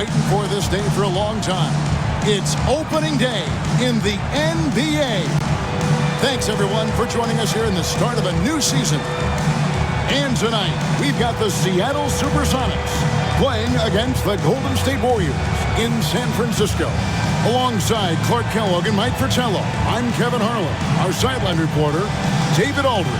waiting for this day for a long time. It's opening day in the NBA. Thanks, everyone, for joining us here in the start of a new season. And tonight, we've got the Seattle SuperSonics playing against the Golden State Warriors in San Francisco. Alongside Clark Kellogg and Mike Fratello, I'm Kevin Harlan. Our sideline reporter, David Aldridge.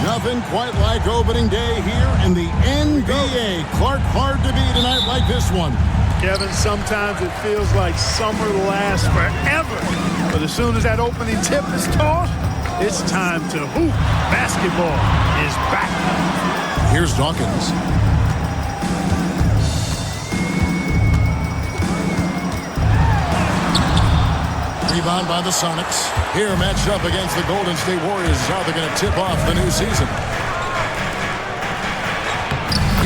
Nothing quite like opening day here in the NBA. Clark, hard to beat a night like this one. Kevin, sometimes it feels like summer lasts forever. But as soon as that opening tip is tossed, it's time to hoop. Basketball is back. Here's Dawkins. Rebound by the Sonics. Here matched up against the Golden State Warriors is how they're going to tip off the new season.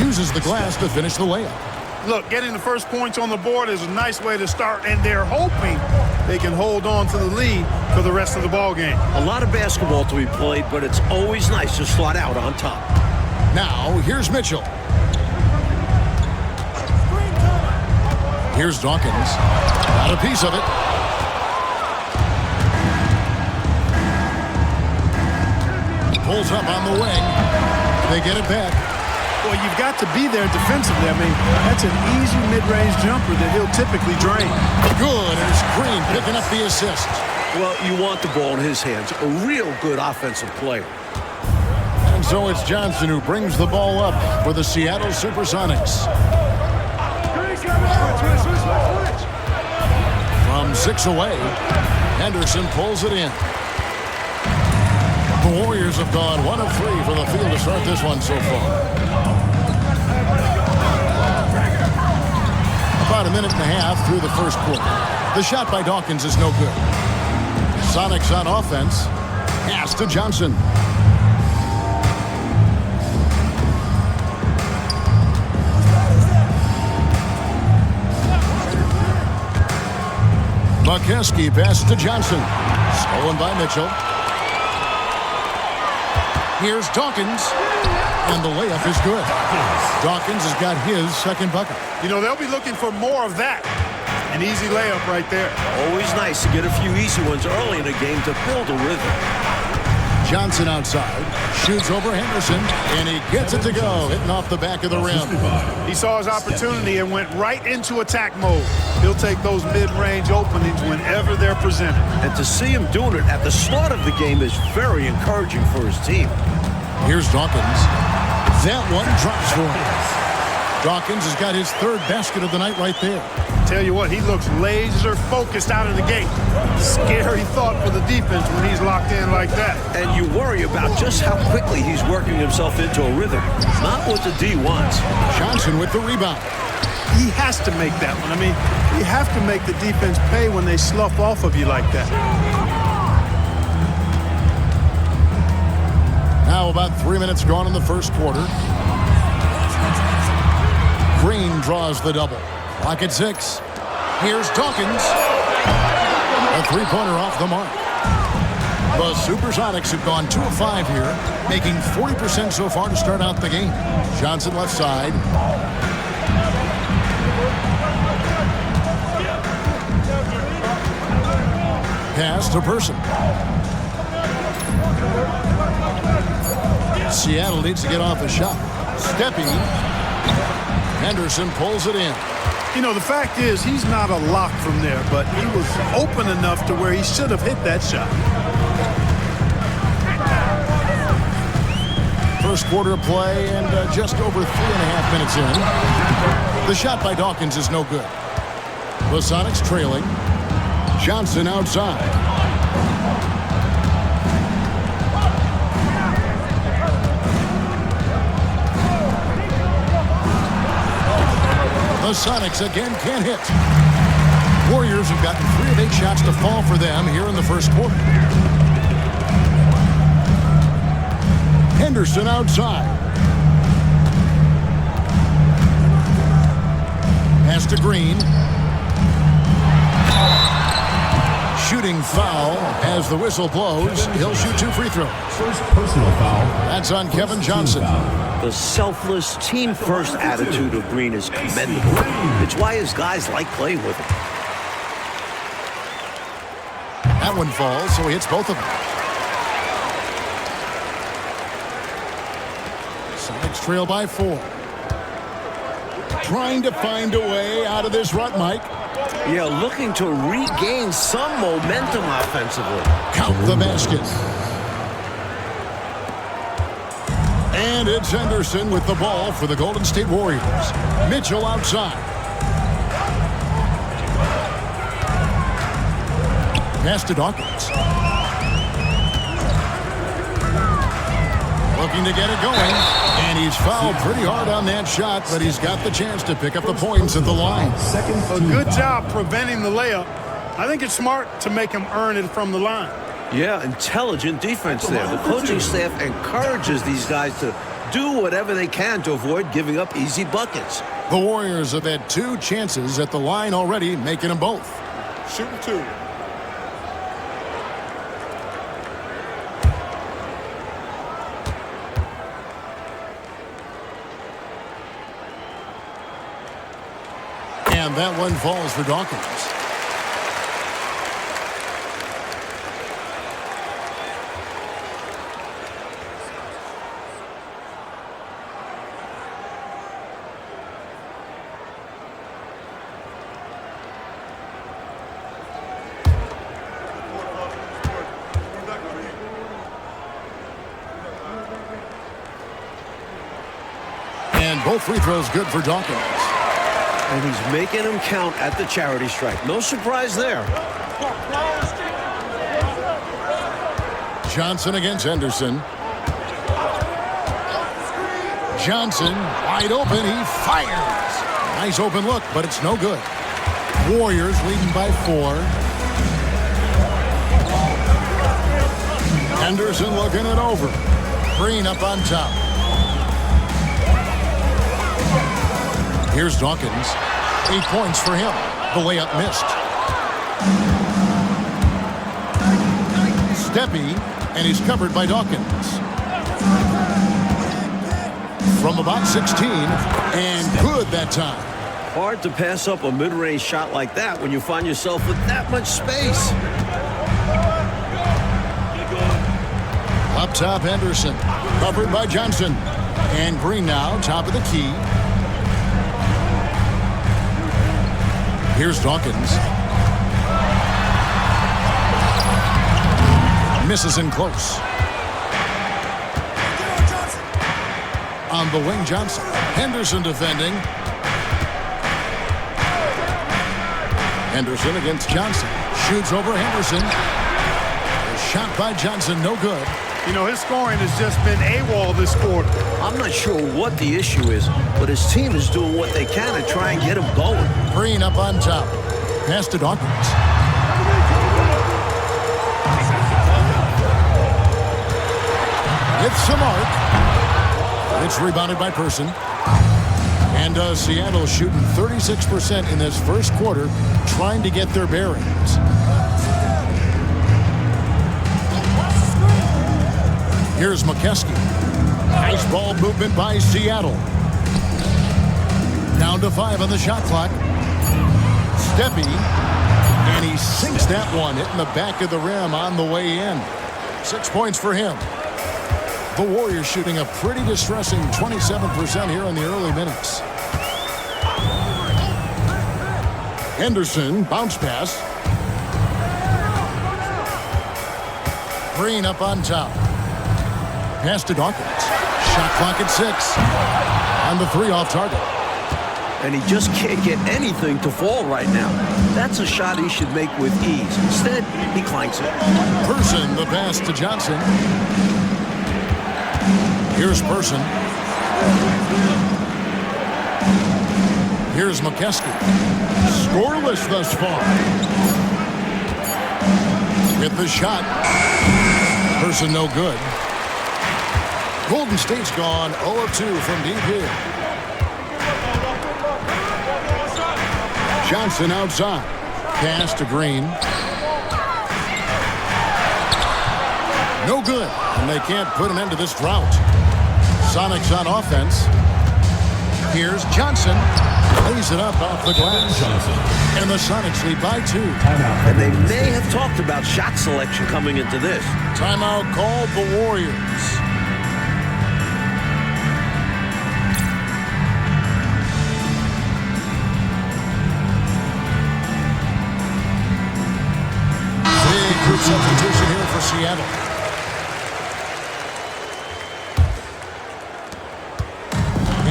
Uses the glass to finish the layup. Look, getting the first points on the board is a nice way to start, and they're hoping they can hold on to the lead for the rest of the ball game. A lot of basketball to be played, but it's always nice to start out on top. Now, here's Mitchell. Here's Dawkins. Got a piece of it. Pulls up on the wing. They get it back. Well, you've got to be there defensively. I mean, that's an easy mid-range jumper that he'll typically drain. Good, and it's Green picking up the assist. Well, you want the ball in his hands. A real good offensive player. And so it's Johnson who brings the ball up for the Seattle SuperSonics. From 6 away, Henderson pulls it in. The Warriors have gone 1 of 3 for the field to start this one so far. About a minute and a half through the first quarter. The shot by Dawkins is no good. Sonics on offense. Pass to Johnson. McKeskey passes to Johnson. Stolen by Mitchell. Here's Dawkins, and the layup is good. Dawkins has got his second bucket. You know, they'll be looking for more of that. An easy layup right there. Always nice to get a few easy ones early in a game to build a rhythm. Johnson outside, shoots over Henderson, and he gets it to go, hitting off the back of the rim. He saw his opportunity and went right into attack mode. He'll take those mid-range openings whenever they're presented. And to see him doing it at the start of the game is very encouraging for his team. Here's Dawkins. That one drops for him. Dawkins has got his third basket of the night right there. Tell you what, he looks laser focused out of the gate. Scary thought for the defense when he's locked in like that. And you worry about just how quickly he's working himself into a rhythm. Not what the D wants. Johnson with the rebound. He has to make that one. I mean, you have to make the defense pay when they slough off of you like that. Now about 3 minutes gone in the first quarter. Green draws the double. Clock at 6. Here's Dawkins. A three-pointer off the mark. The SuperSonics have gone 2 of 5 here, making 40% so far to start out the game. Johnson left side. Pass to Person. Seattle needs to get off a shot. Stepping. Henderson pulls it in. You know, the fact is, he's not a lock from there, but he was open enough to where he should have hit that shot. First quarter of play and just over 3.5 minutes in. The shot by Dawkins is no good. The Sonics trailing. Johnson outside. The Sonics again can't hit. Warriors have gotten 3 of 8 shots to fall for them here in the first quarter. Henderson outside. Pass to Green. Shooting foul as the whistle blows. He'll shoot 2 free throws. First personal foul. That's on Kevin Johnson. The selfless, team-first attitude of Green is commendable. It's why his guys like playing with him. That one falls, so he hits both of them. Sonics trail by 4. Trying to find a way out of this rut, Mike. Yeah, looking to regain some momentum offensively. Count the basket. And it's Henderson with the ball for the Golden State Warriors. Mitchell outside. Pass to Dawkins. Looking to get it going. And he's fouled pretty hard on that shot, but he's got the chance to pick up the points at the line. A good job preventing the layup. I think it's smart to make him earn it from the line. Yeah, intelligent defense there. The coaching staff encourages these guys to do whatever they can to avoid giving up easy buckets. The Warriors have had 2 chances at the line already, making them both. Shooting 2. And that one falls for Dawkins. And both free throws good for Dawkins. And he's making them count at the charity stripe. No surprise there. Johnson against Henderson. Johnson wide open. He fires. Nice open look, but it's no good. Warriors leading by 4. Henderson looking it over. Green up on top. Here's Dawkins. 8 points for him. The layup missed. Steppy, and he's covered by Dawkins. From about 16, and good that time. Hard to pass up a mid-range shot like that when you find yourself with that much space. Up top, Henderson. Covered by Johnson. And Green now, top of the key. Here's Dawkins. Misses in close. On the wing, Johnson. Henderson defending. Henderson against Johnson. Shoots over Henderson. A shot by Johnson, no good. You know, his scoring has just been AWOL this quarter. I'm not sure what the issue is, but his team is doing what they can to try and get him going. Green up on top. Pass to Dawkins. Hits the mark. It's rebounded by Person. And Seattle shooting 36% in this first quarter, trying to get their bearings. Here's McKeskey. Nice ball movement by Seattle. Down to 5 on the shot clock. Steppy, and he sinks that one, hitting the back of the rim on the way in. 6 points for him. The Warriors shooting a pretty distressing 27% here in the early minutes. Henderson, bounce pass. Green up on top. Pass to Dawkins. Shot clock at 6. On the 3 off target. And he just can't get anything to fall right now. That's a shot he should make with ease. Instead, he clanks it. Person, the pass to Johnson. Here's Person. Here's McKeskey. Scoreless thus far. Hit the shot. Person no good. Golden State's gone 0 of 2 from deep here. Johnson outside. Pass to Green. No good, and they can't put an end to this drought. Sonics on offense. Here's Johnson. Lays it up off the glass. And the Sonics lead by 2. And they may have talked about shot selection coming into this. Timeout called the Warriors. Big group substitution here for Seattle.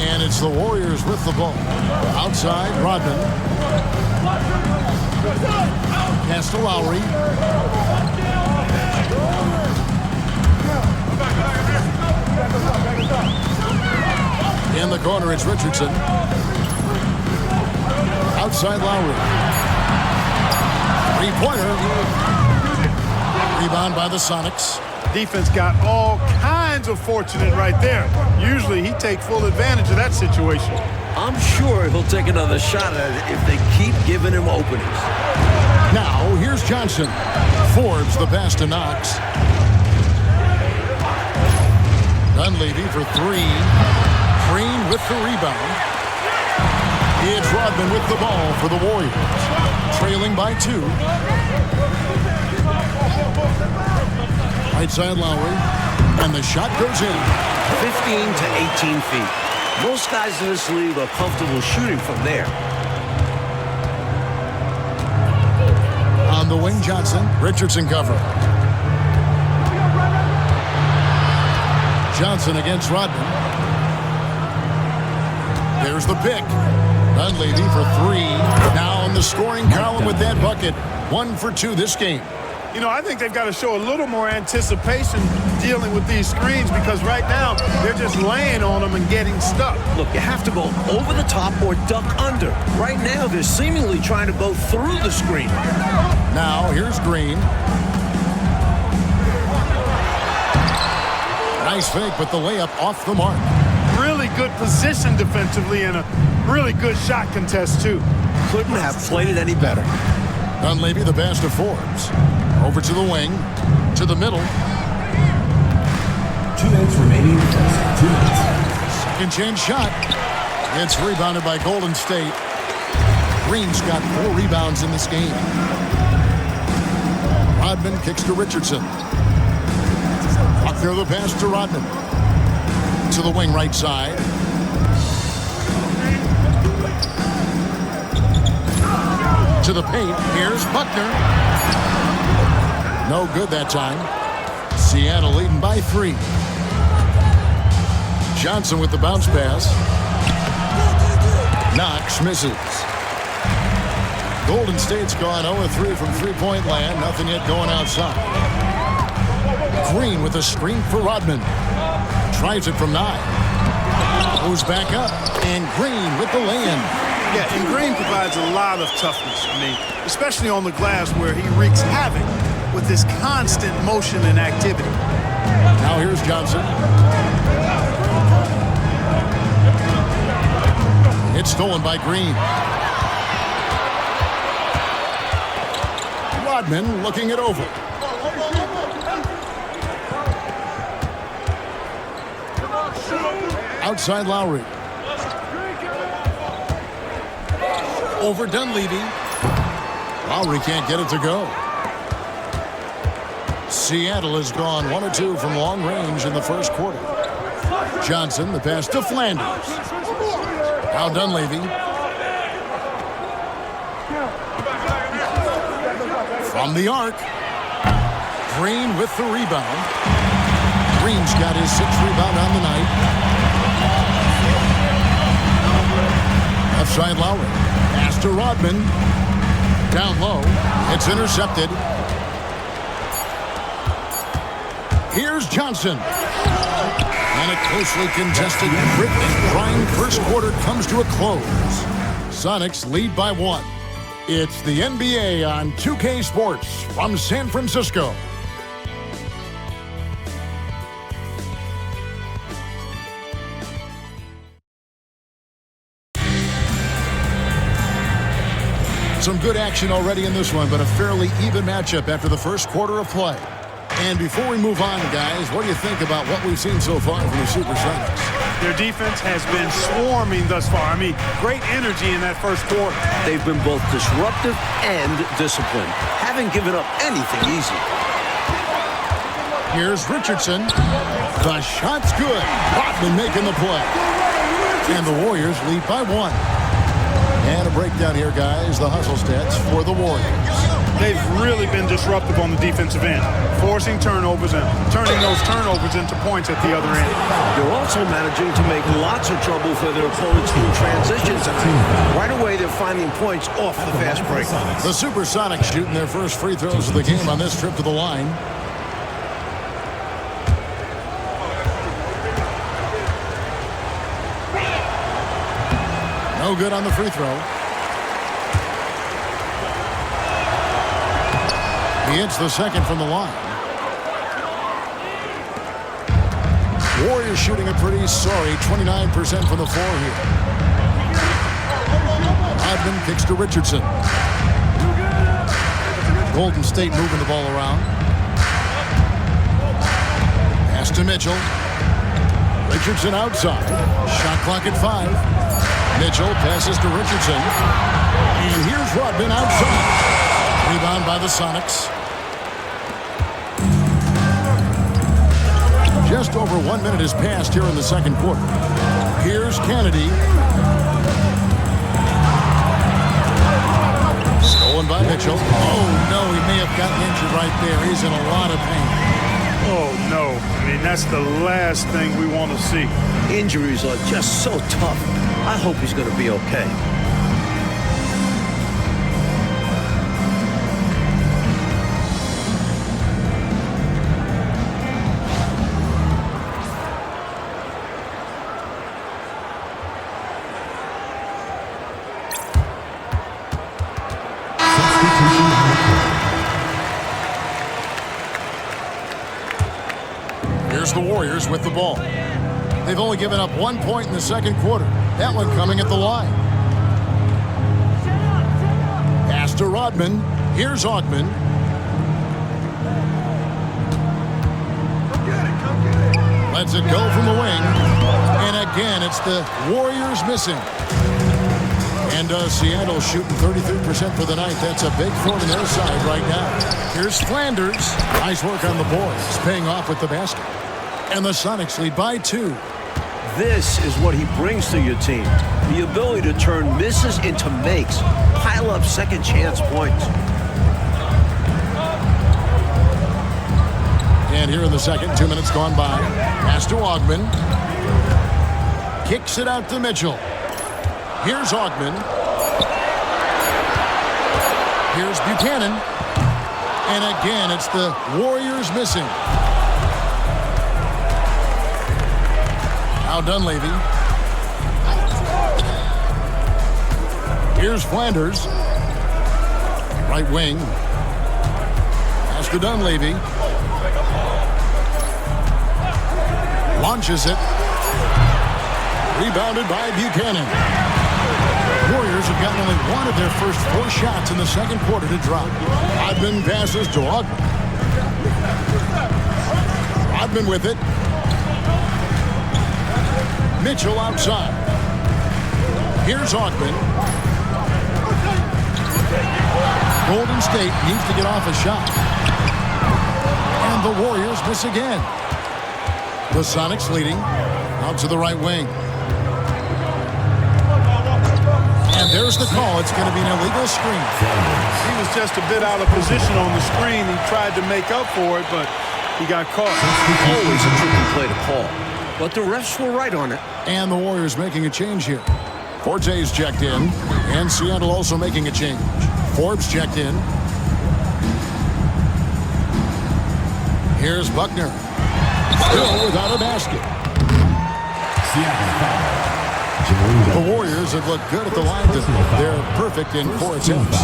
And it's the Warriors with the ball. Outside, Rodman. Pass to Lowry. In the corner, it's Richardson. Outside, Lowry. Three-pointer. Rebound by the Sonics. Defense got all kinds of fortunate right there. Usually he takes full advantage of that situation. I'm sure he'll take another shot at it if they keep giving him openings. Now, here's Johnson. Forbes the pass to Knox. Dunleavy for 3. Green with the rebound. It's Rodman with the ball for the Warriors. Trailing by 2. Right side Lowry. And the shot goes in. 15 to 18 feet. Most guys in this league are comfortable shooting from there. On the wing, Johnson. Richardson cover. Johnson against Rodman. There's the pick. Dunleavy for 3. Now in the scoring column with that bucket. 1 for 2 this game. You know, I think they've got to show a little more anticipation dealing with these screens because right now they're just laying on them and getting stuck. Look, you have to go over the top or duck under. Right now, they're seemingly trying to go through the screen. Now, here's Green. Nice fake, but the layup off the mark. Really good position defensively and a really good shot contest, too. Couldn't have played it any better. Dunleavy the pass to Forbes. Over to the wing. To the middle. 2 minutes remaining. 2 minutes. Second chance shot. It's rebounded by Golden State. Green's got 4 rebounds in this game. Rodman kicks to Richardson. Up there the pass to Rodman. To the wing right side. To the paint. Here's Buckner. No good that time. Seattle leading by 3. Johnson with the bounce pass. Knox misses. Golden State's gone 0-3 from three-point land. Nothing yet going outside. Green with a screen for Rodman. Tries it from 9. Goes back up. And Green with the lay-in. Yeah, and Green provides a lot of toughness. I mean, especially on the glass where he wreaks havoc with this constant motion and activity. Now here's Johnson. It's stolen by Green. Rodman looking it over. Outside Lowry. Over Dunleavy. Lowry can't get it to go. Seattle has gone 1 or 2 from long range in the first quarter. Johnson, the pass to Flanders. Now Dunleavy. From the arc. Green with the rebound. Green's got his 6th rebound on the night. Left side Lowry. Pass to Rodman. Down low. It's intercepted. Here's Johnson. And a closely contested, grit and grind first quarter comes to a close. Sonics lead by 1. It's the NBA on 2K Sports from San Francisco. Some good action already in this one, but a fairly even matchup after the first quarter of play. And before we move on, guys, what do you think about what we've seen so far from the SuperSonics? Their defense has been swarming thus far. I mean, great energy in that first quarter. They've been both disruptive and disciplined, haven't given up anything easy. Here's Richardson. The shot's good. Botman making the play. And the Warriors lead by 1. And a breakdown here, guys. The hustle stats for the Warriors. They've really been disruptive on the defensive end, forcing turnovers and turning those turnovers into points at the other end. They're also managing to make lots of trouble for their opponents in transition tonight. Right away, they're finding points off the fast break. The SuperSonics shooting their first free throws of the game on this trip to the line. No good on the free throw. He hits the second from the line. Warriors shooting a pretty sorry 29% from the floor here. Rodman kicks to Richardson. Golden State moving the ball around. Pass to Mitchell. Richardson outside. Shot clock at 5. Mitchell passes to Richardson. And here's Rodman outside. Rebound by the Sonics. Just over 1 minute has passed here in the second quarter. Here's Kennedy. Stolen by Mitchell. Oh, no, he may have gotten injured right there. He's in a lot of pain. Oh, no. I mean, that's the last thing we want to see. Injuries are just so tough. I hope he's going to be okay. Here's the Warriors with the ball. They've only given up 1 point in the second quarter. That one coming at the line. Pass to Rodman. Here's Augman. Lets it go from the wing. And again, it's the Warriors missing. And Seattle shooting 33% for the night. That's a big thorn in their side right now. Here's Flanders. Nice work on the boys. Paying off with the basket. And the Sonics lead by 2. This is what he brings to your team. The ability to turn misses into makes. Pile up second chance points. And here in the second, 2 minutes gone by. Pass to Augman. Kicks it out to Mitchell. Here's Augman. Here's Buchanan. And again, it's the Warriors missing. Now Dunleavy. Here's Flanders. Right wing. Pass to Dunleavy. Launches it. Rebounded by Buchanan. Warriors have gotten only one of their first 4 shots in the second quarter to drop. Rodman passes to Augman. Rodman with it. Mitchell outside. Here's Augman. Golden State needs to get off a shot. And the Warriors miss again. The Sonics leading out to the right wing. And there's the call. It's going to be an illegal screen. He was just a bit out of position on the screen. He tried to make up for it, but he got caught. Always a tricky play to call. But the refs were right on it. And the Warriors making a change here. Forte's checked in. And Seattle also making a change. Forbes checked in. Here's Buckner. Still without a basket. The Warriors have looked good at the line. They're perfect in 4 attempts.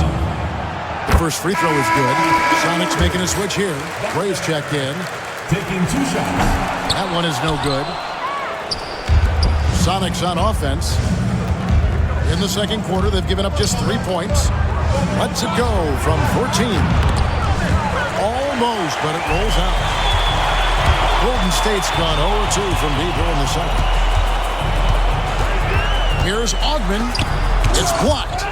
The first free throw is good. Sonics making a switch here. Bray's checked in. Taking 2 shots. That one is no good. Sonics on offense. In the second quarter, they've given up just 3 points. Lets it go from 14. Almost, but it rolls out. Golden State's gone 0-2 from deep here in the second. Here's Ogman. It's blocked.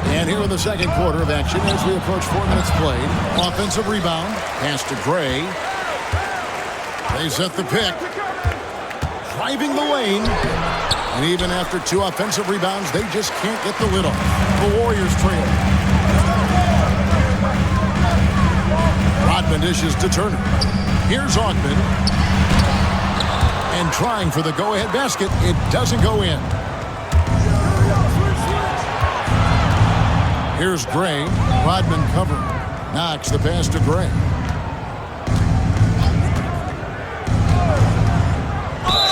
And here in the second quarter of action as we approach 4 minutes played. Offensive rebound. Pass to Gray. They set the pick. Driving the lane. And even after 2 offensive rebounds, they just can't get the lid off. The Warriors trail. Rodman dishes to Turner. Here's Ogman. And trying for the go-ahead basket. It doesn't go in. Here's Gray. Rodman covering. Knocks the pass to Gray.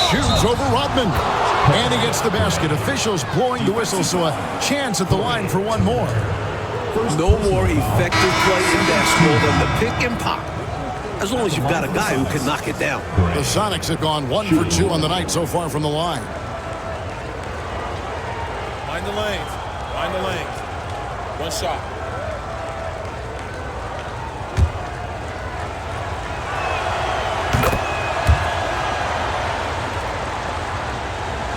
Shoots over Rodman. And he gets the basket. Officials blowing the whistle, so a chance at the line for one more. No more effective play in basketball than the pick and pop. As long as you've got a guy who can knock it down. The Sonics have gone 1 for 2 on the night so far from the line. Find the lanes. Find the lanes. One shot.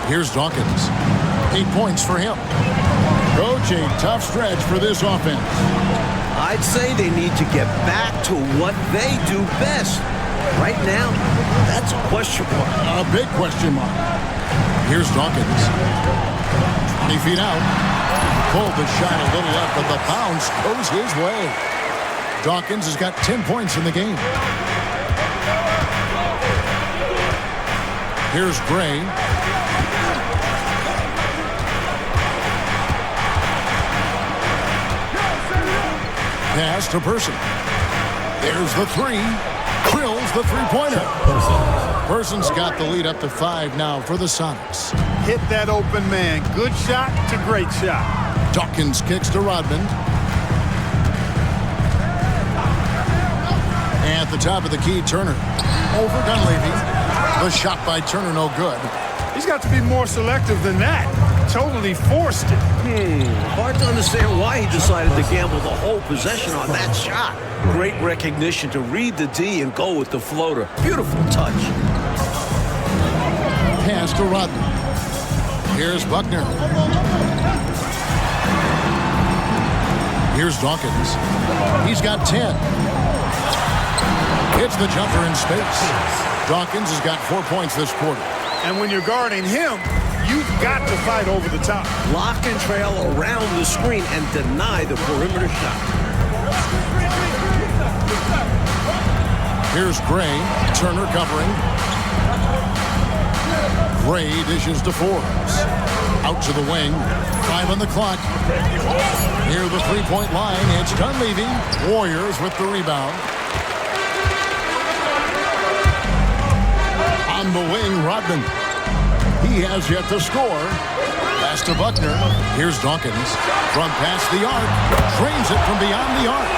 Here's Dawkins. 8 points for him. Coach, a tough stretch for this offense. I'd say they need to get back to what they do best. Right now, that's a question mark. A big question mark. Here's Dawkins. 20 feet out. Pulled the shot a little left, but the bounce goes his way. Dawkins has got 10 points in the game. Here's Gray. Pass to Person. There's the 3. Drills the three-pointer. Person's got the lead up to 5 now for the Sonics. Hit that open man. Good shot to great shot. Dawkins kicks to Rodman. At the top of the key, Turner. Over Dunleavy. The shot by Turner, no good. He's got to be more selective than that. Totally forced it. Hard to understand why he decided to gamble the whole possession on that shot. Great recognition to read the D and go with the floater. Beautiful touch. Pass to Rodman. Here's Buckner. Here's Dawkins. He's got 10. Hits the jumper in space. Dawkins has got 4 points this quarter. And when you're guarding him, you've got to fight over the top. Lock and trail around the screen and deny the perimeter shot. Here's Gray. Turner covering. Gray dishes to Forbes. Out to the wing. 5 on the clock. Near the three-point line, it's Dunleavy. Warriors with the rebound. On the wing, Rodman. He has yet to score. Pass to Buckner. Here's Dawkins. From past the arc. Drains it from beyond the arc.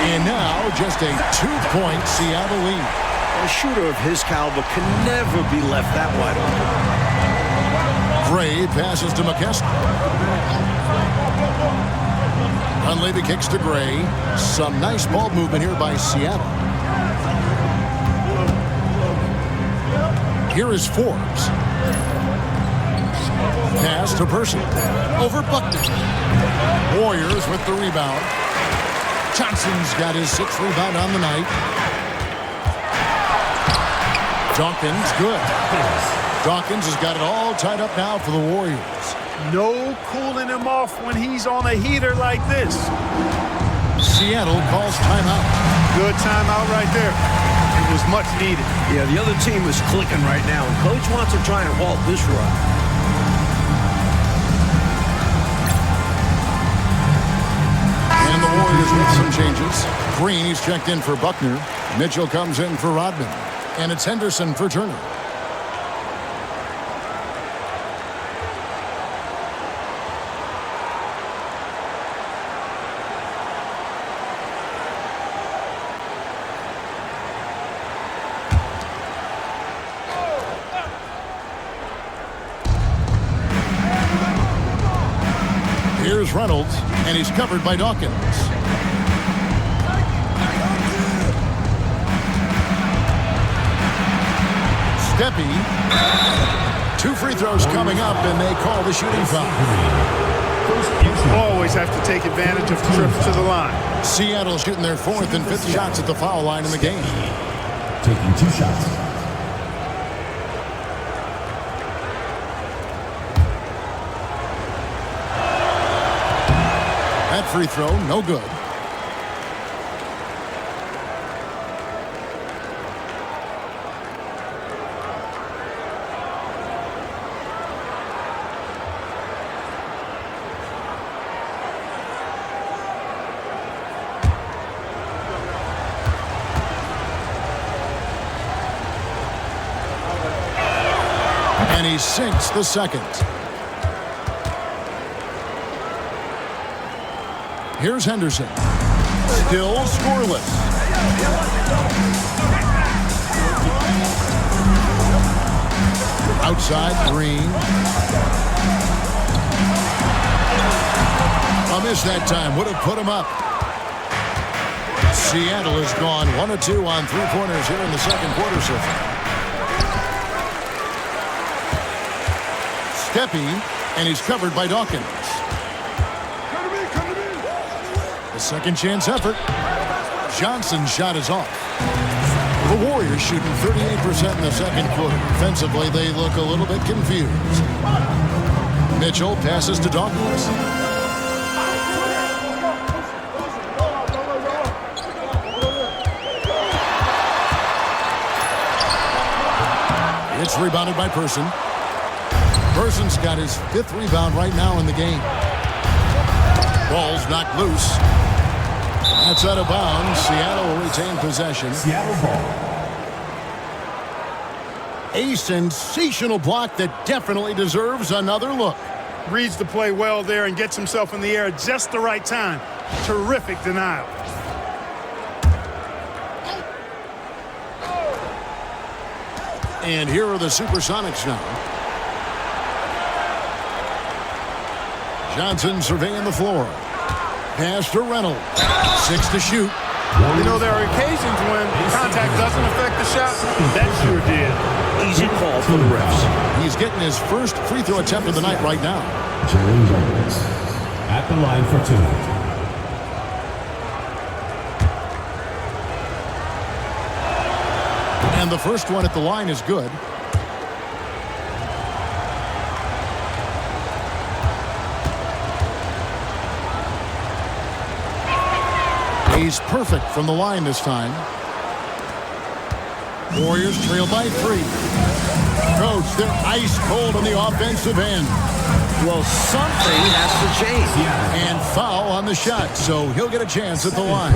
And now just a 2-point Seattle lead. A shooter of his caliber can never be left that wide open. Gray passes to McKesson. Dunleavy kicks to Gray. Some nice ball movement here by Seattle. Here is Forbes. Pass to Person. Over Buckner. Warriors with the rebound. Johnson's got his 6th rebound on the night. Dawkins, good. Dawkins has got it all tied up now for the Warriors. No cooling him off when he's on a heater like this. Seattle calls timeout. Good timeout right there. It was much needed. Yeah, the other team is clicking right now, and Coach wants to try and halt this run. And the Warriors with some changes. Green, he's checked in for Buckner. Mitchell comes in for Rodman. And it's Henderson for Turner. Here's Reynolds, and he's covered by Dawkins. Steppy. 2 free throws coming up, and they call the shooting foul. You always have to take advantage of trips to the line. Seattle shooting their 4th and 5th shots at the foul line in the game. Taking 2 shots. That free throw, no good. And he sinks the second. Here's Henderson. Still scoreless. Outside, Green. A miss that time. Would have put him up. Seattle has gone 1 of 2 on 3-pointers here in the second quarter so far. Steppy, and he's covered by Dawkins. A second chance effort. Johnson's shot is off. The Warriors shooting 38% in the second quarter. Defensively, they look a little bit confused. Mitchell passes to Dawkins. It's rebounded by Person. Person's got his 5th rebound right now in the game. Ball's knocked loose. That's out of bounds. Seattle will retain possession. Seattle ball. A sensational block that definitely deserves another look. Reads the play well there and gets himself in the air at just the right time. Terrific denial. And here are the SuperSonics now. Johnson surveying the floor. Pass to Reynolds. 6 to shoot. You know, there are occasions when contact doesn't affect the shot. That sure did. Easy call for the refs. He's getting his first free throw attempt of the night right now. Jalen Jones at the line for 2. And the first one at the line is good. He's perfect from the line this time. Warriors trail by 3. Coach, they're ice cold on the offensive end. Well, something has to change. And foul on the shot, so he'll get a chance at the line.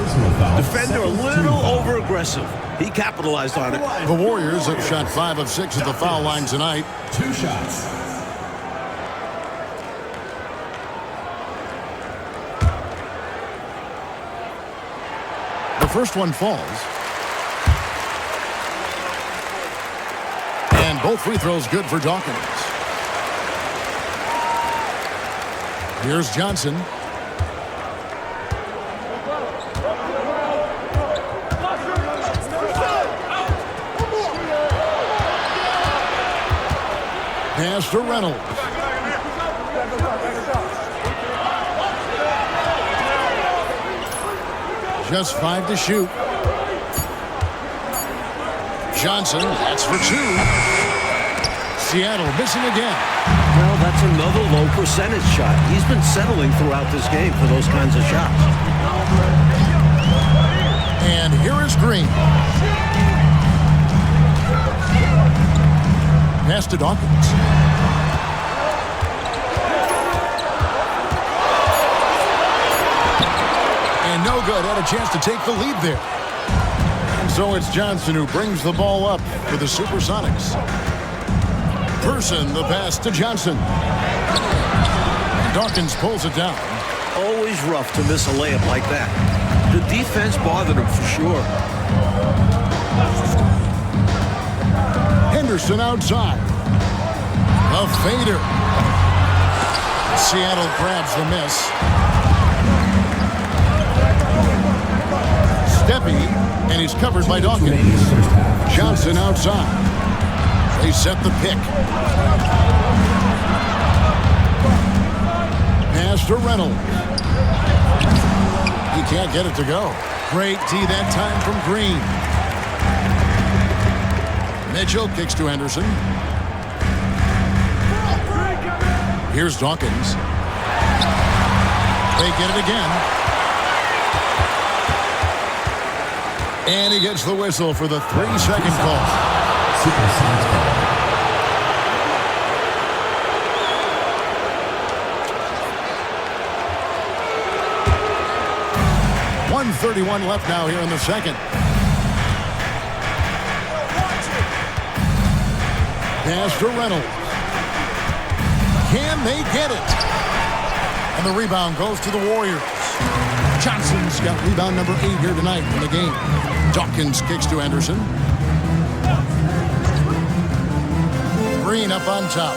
Defender a little over-aggressive. He capitalized on it. The Warriors have shot 5 of 6 at the foul line tonight. 2 shots. The first one falls. And both free throws good for Dawkins. Here's Johnson. Pass to Reynolds. Just 5 to shoot. Johnson, that's for 2. Seattle missing again. Well, that's another low percentage shot. He's been settling throughout this game for those kinds of shots. And here is Green. Pass to Dawkins. And no good. Had a chance to take the lead there. And so it's Johnson who brings the ball up for the SuperSonics. Person, the pass to Johnson. And Dawkins pulls it down. Always rough to miss a layup like that. The defense bothered him for sure. Henderson outside. A fader. Seattle grabs the miss. Steppy, and he's covered by Dawkins. Johnson outside. They set the pick. Pass to Reynolds. He can't get it to go. Great D that time from Green. Mitchell kicks to Henderson. Here's Dawkins. They get it again. And he gets the whistle for the 3-second call. SuperSonics call. 1:31 left now here in the second. Pass to Reynolds. Can they get it? And the rebound goes to the Warriors. Johnson's got rebound number 8 here tonight in the game. Dawkins kicks to Henderson. Green up on top.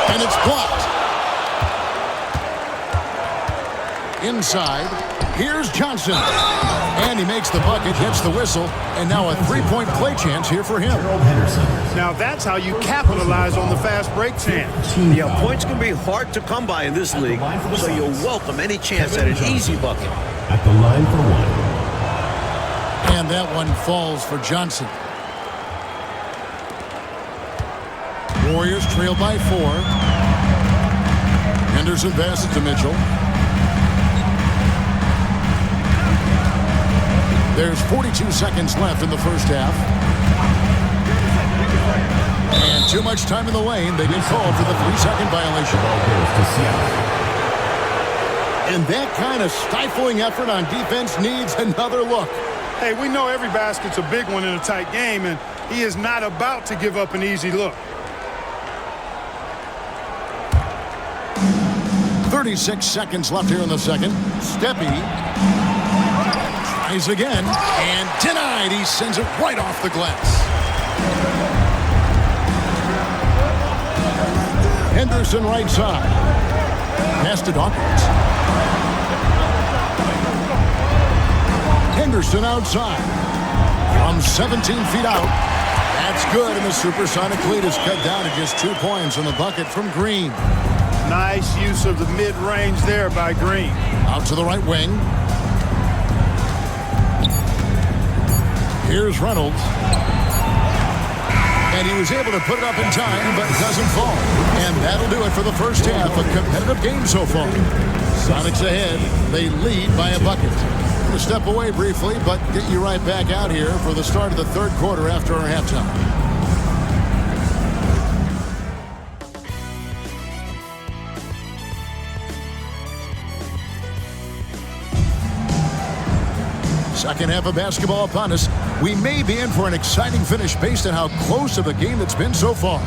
And it's blocked. Inside, here's Johnson. And he makes the bucket, gets the whistle, and now a 3-point play chance here for him. Now that's how you capitalize on the fast break chance. Yeah, points can be hard to come by in this league, so you'll welcome any chance at an easy bucket. At the line for 1. And that one falls for Johnson. Warriors trail by 4. Henderson passes to Mitchell. There's 42 seconds left in the first half. And too much time in the lane. They get called for the 3-second violation. And that kind of stifling effort on defense needs another look. Hey, we know every basket's a big one in a tight game, and he is not about to give up an easy look. 36 seconds left here in the second. Steppy tries again and denied. He sends it right off the glass. Henderson right side. Pass to Dawkins. Henderson outside. From 17 feet out. That's good, and the Supersonic lead is cut down to just 2 points on the bucket from Green. Nice use of the mid-range there by Green. Out to the right wing. Here's Reynolds. And he was able to put it up in time, but it doesn't fall. And that'll do it for the first half. A competitive game so far. Sonics ahead. They lead by a bucket. I'm going to step away briefly, but get you right back out here for the start of the third quarter after our halftime. Second half of basketball upon us. We may be in for an exciting finish based on how close of a game it's been so far.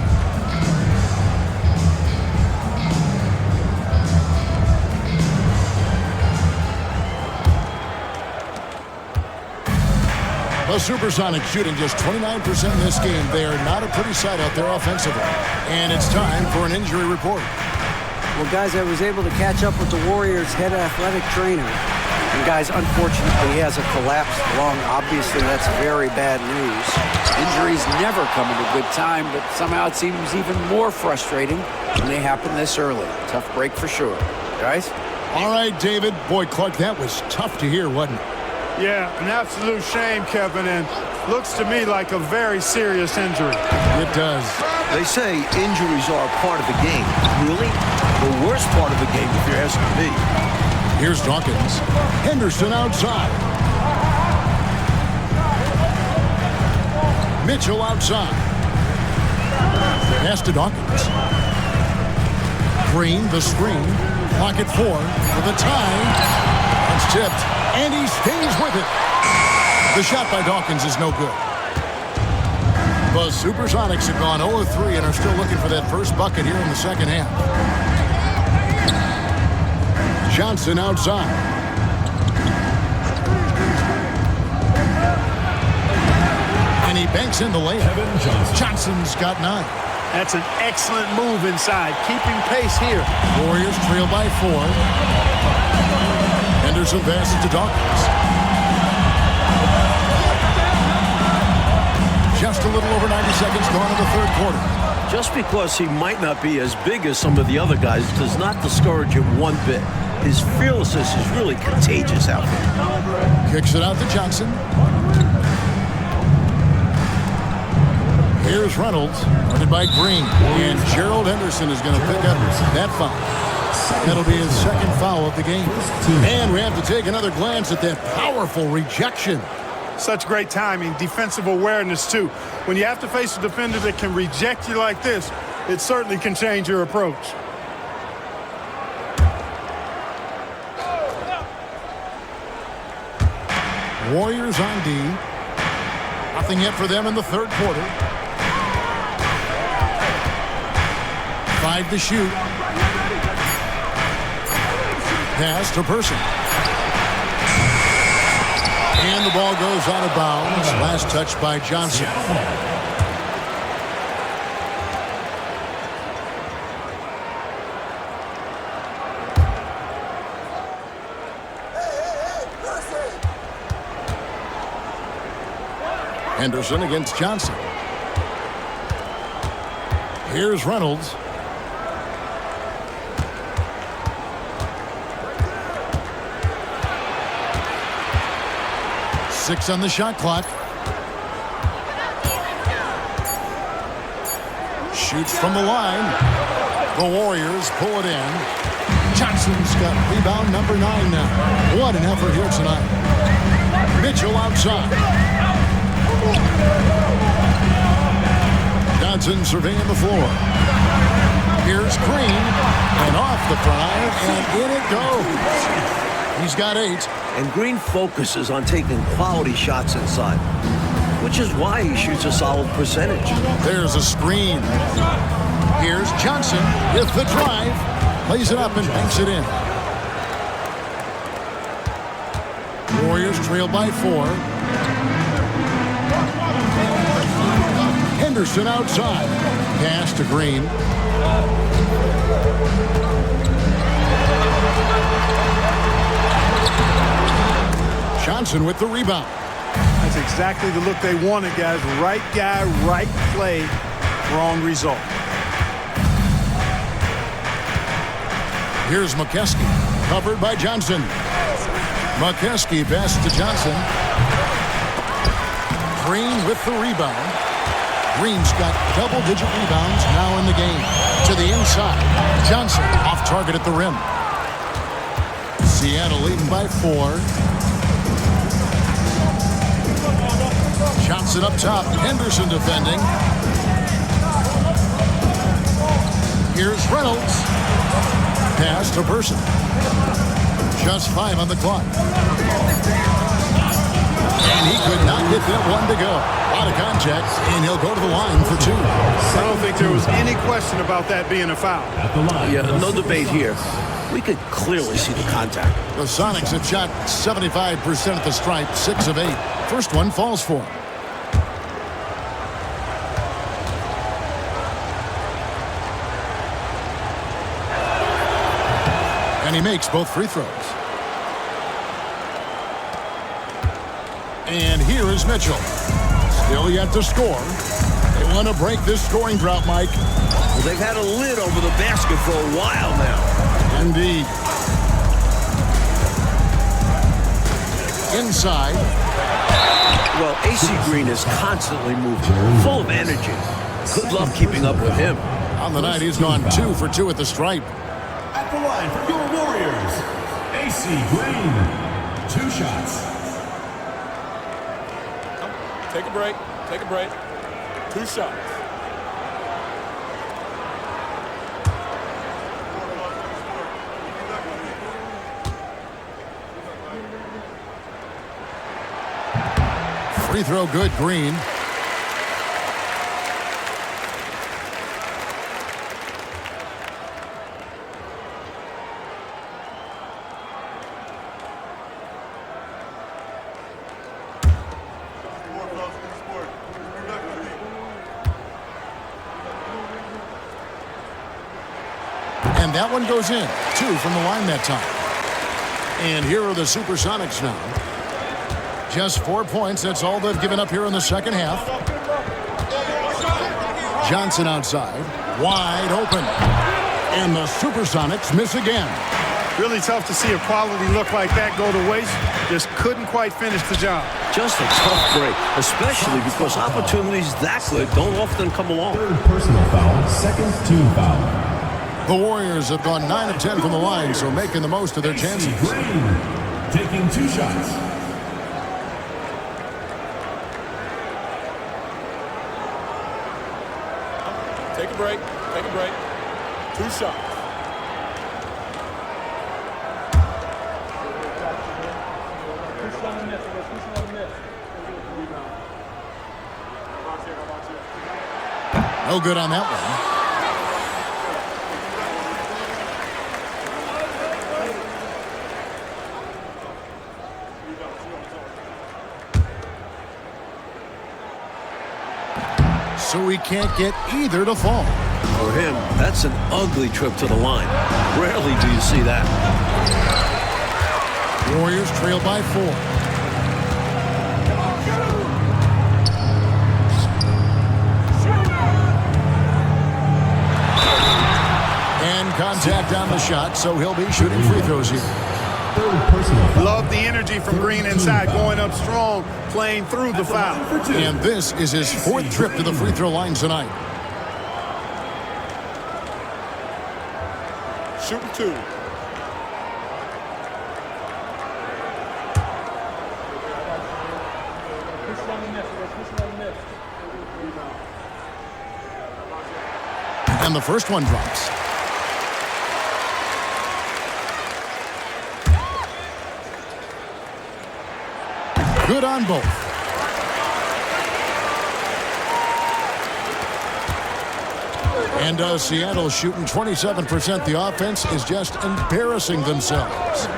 The Supersonics shooting just 29% in this game. They are not a pretty sight out there offensively. And it's time for an injury report. Well, guys, I was able to catch up with the Warriors' head athletic trainer. And guys, unfortunately, he has a collapsed lung. Obviously, that's very bad news. Injuries never come at a good time, but somehow it seems even more frustrating when they happen this early. Tough break for sure. Guys? All right, David. Boy, Clark, that was tough to hear, wasn't it? Yeah, an absolute shame, Kevin, and looks to me like a very serious injury. It does. They say injuries are a part of the game. Really? The worst part of the game, if you're asking me. Here's Dawkins. Henderson outside. Mitchell outside. Pass to Dawkins. Green, the screen. Pocket 4 for the tie. It's tipped, and he stays with it. The shot by Dawkins is no good. The Supersonics have gone 0-3 and are still looking for that first bucket here in the second half. Johnson outside. Banks in the layup. Kevin Johnson. Johnson's got 9. That's an excellent move inside, keeping pace here. Warriors trail by 4. Henderson passes to Dawkins. Just a little over 90 seconds gone in the third quarter. Just because he might not be as big as some of the other guys does not discourage him one bit. His fearlessness is really contagious out there. Kicks it out to Johnson. Here's Reynolds, guarded by Green. And Gerald Henderson is going to pick up that foul. That'll be his second foul of the game. And we have to take another glance at that powerful rejection. Such great timing, defensive awareness, too. When you have to face a defender that can reject you like this, it certainly can change your approach. Warriors on D. Nothing yet for them in the third quarter. 5 to shoot. Pass to Person. And the ball goes out of bounds. Last touch by Johnson. Henderson against Johnson. Here's Reynolds. Six on the shot clock. Shoots from the line. The Warriors pull it in. Johnson's got rebound number 9 now. What an effort here tonight. Mitchell outside. Johnson surveying the floor. Here's Green. And off the front iron, and in it goes. He's got 8. And Green focuses on taking quality shots inside, which is why he shoots a solid percentage. There's a screen. Here's Johnson with the drive. Lays it up and banks it in. Warriors trail by 4. Henderson outside. Pass to Green. Johnson with the rebound. That's exactly the look they wanted, guys. Right guy, right play, wrong result. Here's McKeskey, covered by Johnson. McKeskey passes to Johnson. Green with the rebound. Green's got double-digit rebounds now in the game. To the inside. Johnson off target at the rim. Seattle leading by 4. Johnson up top. Henderson defending. Here's Reynolds. Pass to Person. Just 5 on the clock. And he could not get that one to go. Out of contact, and he'll go to the line for 2. I don't think there was any question about that being a foul. At the line. Yeah, no debate here. We could clearly see the contact. The Sonics have shot 75% at the stripe, 6 of 8. First one falls for him. And he makes both free throws. And here is Mitchell. Still yet to score. They want to break this scoring drought, Mike. Well, they've had a lid over the basket for a while now. Indeed. Inside. Well, AC Green is constantly moving, full of energy. Good luck keeping up with him. On the night, he's gone 2 for 2 at the stripe. At the line for your Warriors, AC Green. 2 shots. Take a break. Take a break. 2 shots. Free throw good, Green. And that one goes in. 2 from the line that time. And here are the SuperSonics now. Just 4 points. That's all they've given up here in the second half. Johnson outside. Wide open. And the SuperSonics miss again. Really tough to see a quality look like that go to waste. Just couldn't quite finish the job. Just a tough break, especially because opportunities that good don't often come along. Third personal foul, second team foul. The Warriors have gone 9 of 10 from the line, so making the most of their chances. Green taking 2 shots. Take a break. Take a break. 2 shots. No good on that one. So he can't get either to fall. For him, that's an ugly trip to the line. Rarely do you see that. Warriors trail by 4. And contact on the shot, so he'll be shooting free throws here. Third personal foul. Love the energy from Green inside, going up strong, playing through the foul. And this is his 4th trip to the free throw line tonight. Shooting 2. And the first one drops. Good on both. And Seattle shooting 27%. The offense is just embarrassing themselves.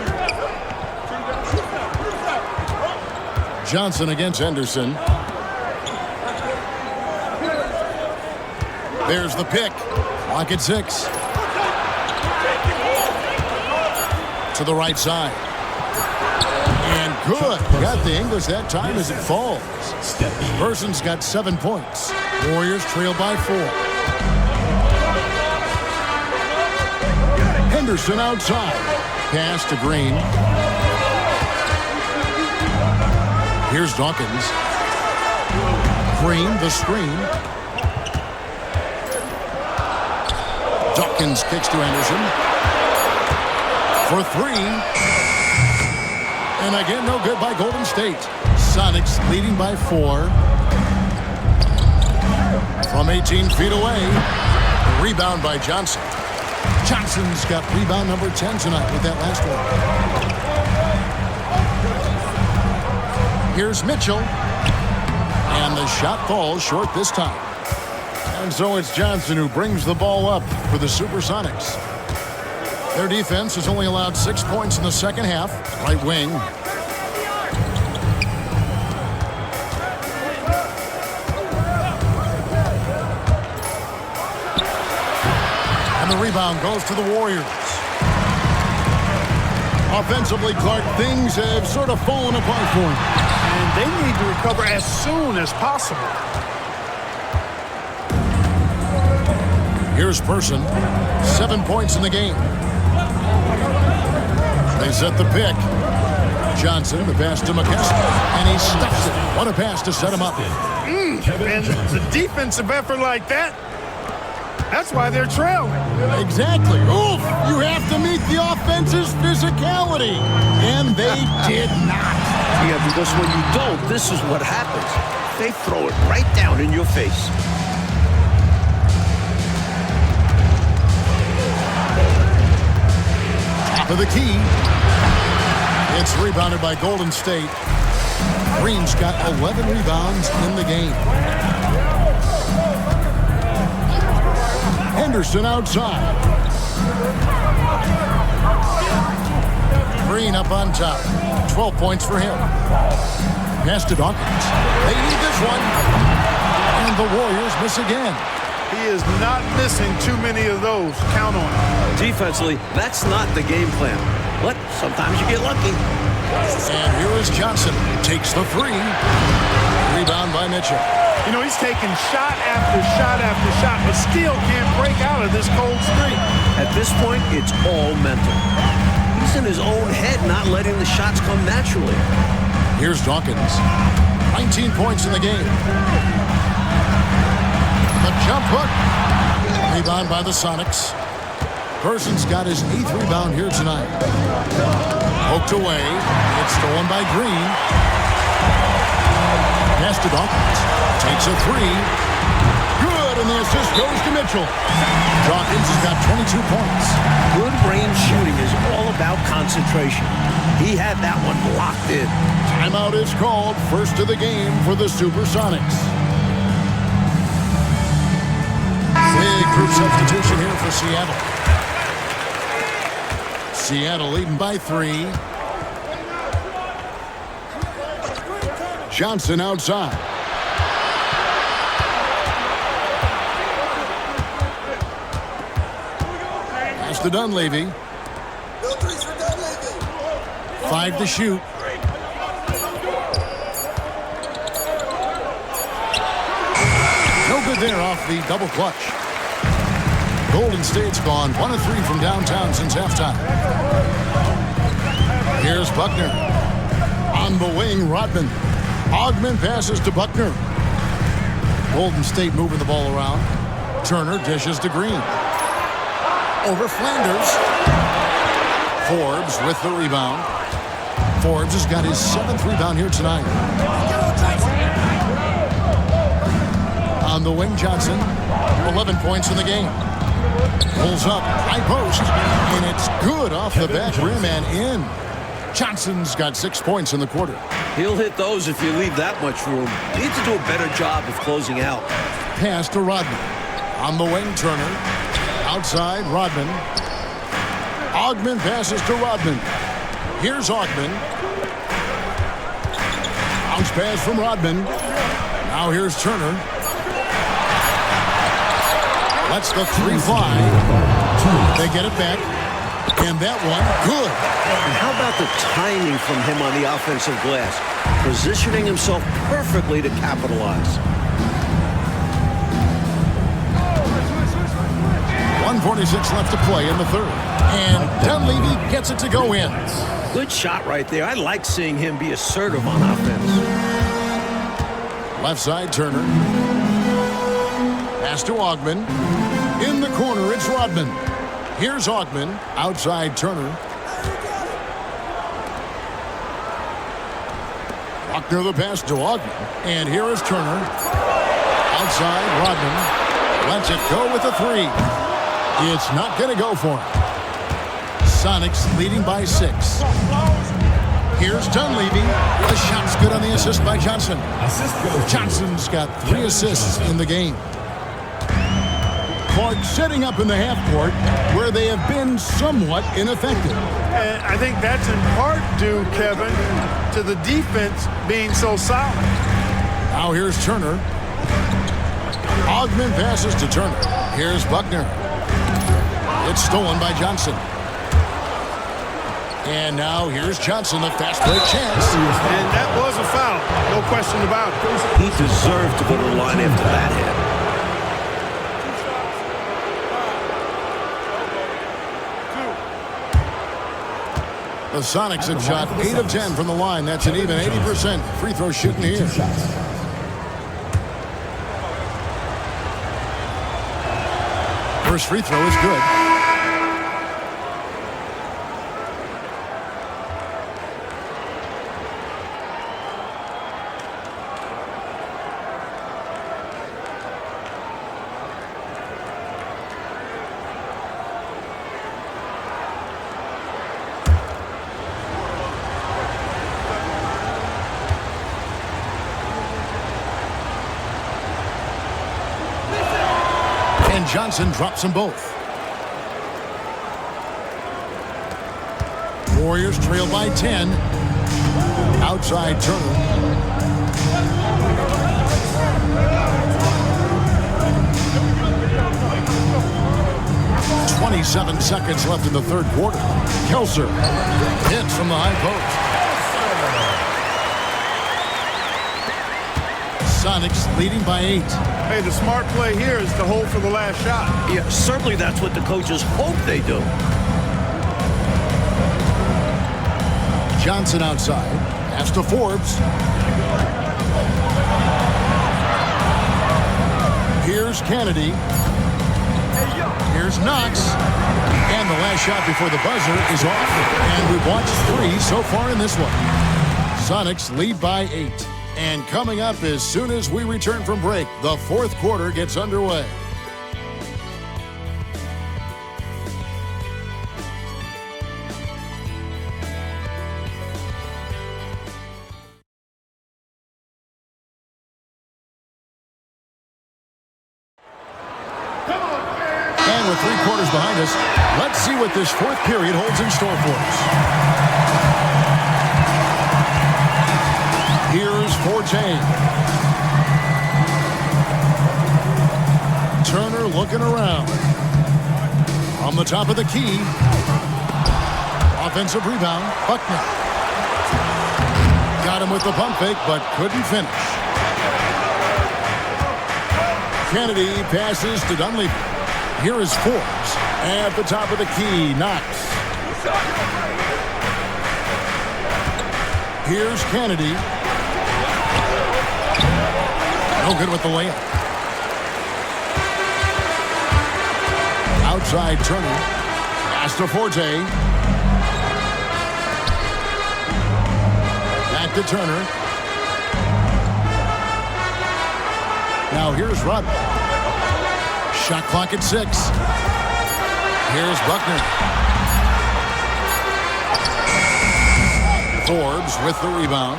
Johnson against Henderson. There's the pick. Lock at 6. To the right side. And good. Got the English that time as it falls. Person's got 7 points. Warriors trail by 4. Henderson outside. Pass to Green. Here's Dawkins. Green, the screen. Dawkins kicks to Anderson. For 3. And again, no good by Golden State. Sonics leading by 4. From 18 feet away. Rebound by Johnson. Johnson's got rebound number 10 tonight with that last one. Here's Mitchell. And the shot falls short this time. And so it's Johnson who brings the ball up for the SuperSonics. Their defense has only allowed 6 points in the second half. Right wing. And the rebound goes to the Warriors. Offensively, Clark, things have sort of fallen apart for him. And they need to recover as soon as possible. Here's Person. 7 points in the game. They set the pick. Johnson, the pass to McKesson. And he stuffs it. What a pass to set him up. And the defensive effort like that, that's why they're trailing. Exactly. Oof! You have to meet the offense's physicality. And they did not. Yeah, because when you don't, this is what happens. They throw it right down in your face. Top of the key. It's rebounded by Golden State. Green's got 11 rebounds in the game. Henderson outside. Green up on top. 12 points for him. Pass to Dawkins. They need this one. And the Warriors miss again. He is not missing too many of those. Count on it. Defensively, that's not the game plan. But sometimes you get lucky. And here is Johnson. Takes the three. Rebound by Mitchell. You know, he's taking shot after shot after shot, but still can't break out of this cold streak. At this point, it's all mental. He's in his own head, not letting the shots come naturally. Here's Dawkins. 19 points in the game. The jump hook. Rebound by the Sonics. Person's got his 8th rebound here tonight. Poked away. It's stolen by Green. Pass to Dawkins. Takes a three. Good, and the assist goes to Mitchell. Dawkins has got 22 points. Good range shooting is all about concentration. He had that one locked in. Timeout is called. First of the game for the SuperSonics. Big group substitution here for Seattle. Seattle leading by 3. Johnson outside. Pass to Dunleavy. 5 to shoot. No good there off the double clutch. Golden State's gone 1 of 3 from downtown since halftime. Here's Buckner. On the wing, Rodman. Ogman passes to Buckner. Golden State moving the ball around. Turner dishes to Green. Over Flanders. Forbes with the rebound. Forbes has got his 7th rebound here tonight. On the wing, Johnson. 11 points in the game. Pulls up, high post, and it's good off the back rim and in. Johnson's got 6 points in the quarter. He'll hit those if you leave that much room. He needs to do a better job of closing out. Pass to Rodman. On the wing, Turner. Outside, Rodman. Ogman passes to Rodman. Here's Ogman. Bounce pass from Rodman. Now here's Turner. Lets the three fly. They get it back. And that one, good. And how about the timing from him on the offensive glass? Positioning himself perfectly to capitalize. 1:46 left to play in the third. And Dunleavy gets it to go in. Good shot right there. I like seeing him be assertive on offense. Left side, Turner. Pass to Ogman. In the corner, it's Rodman. Here's Ogman. Outside, Turner. Buckner the pass to Ogman. And here is Turner. Outside, Rodman. Lets it go with a three. It's not going to go for him. Sonics leading by 6. Here's Dunleavy. The shot's good on the assist by Johnson. Johnson's got 3 assists in the game. Clark setting up in the half court where they have been somewhat ineffective. And I think that's in part due, Kevin, to the defense being so solid. Now here's Turner. Ogman passes to Turner. Here's Buckner. It's stolen by Johnson. And now here's Johnson, the fast break chance. And that was a foul, no question about it. He deserved to go to the line after that hit. The Sonics have shot 8 of 10 from the line. That's an even 80% free throw shooting here. First free throw is good. Johnson drops them both. Warriors trail by 10. Outside Turner. 27 seconds left in the third quarter. Kelser hits from the high post. Sonics leading by 8. Hey, the smart play here is to hold for the last shot. Yeah, certainly that's what the coaches hope they do. Johnson outside. Pass to Forbes. Here's Kennedy. Here's Knox. And the last shot before the buzzer is off. And we've watched 3 so far in this one. Sonics lead by 8. And coming up as soon as we return from break, the fourth quarter gets underway. And with 3 quarters behind us, let's see what this fourth period holds in store for us. Here's Forte. Turner looking around. On the top of the key. Offensive rebound. Buckner. Got him with the pump fake, but couldn't finish. Kennedy passes to Dunleavy. Here is Forbes. At the top of the key, Knox. Here's Kennedy. No good with the layup. Outside Turner. Pass to Forte. Back to Turner. Now here's Rudd. Shot clock at 6. Here's Buckner. Forbes with the rebound.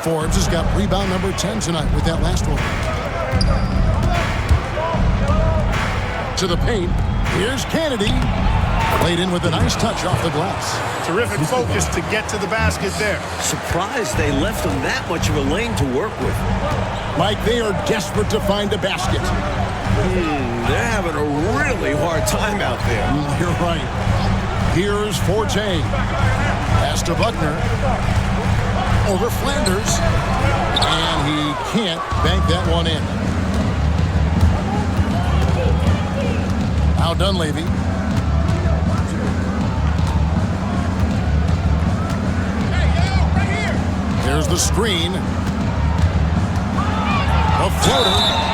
Forbes has got rebound number 10 tonight with that last one. To the paint. Here's Kennedy. Laid in with a nice touch off the glass. Terrific focus to get to the basket there. Surprised they left him that much of a lane to work with. Mike, they are desperate to find a basket. They're having a really hard time out there. You're right. Here's Forte. Pass to Buckner. Over Flanders. And he can't bank that one in. Now Dunleavy. There's the screen. A floater.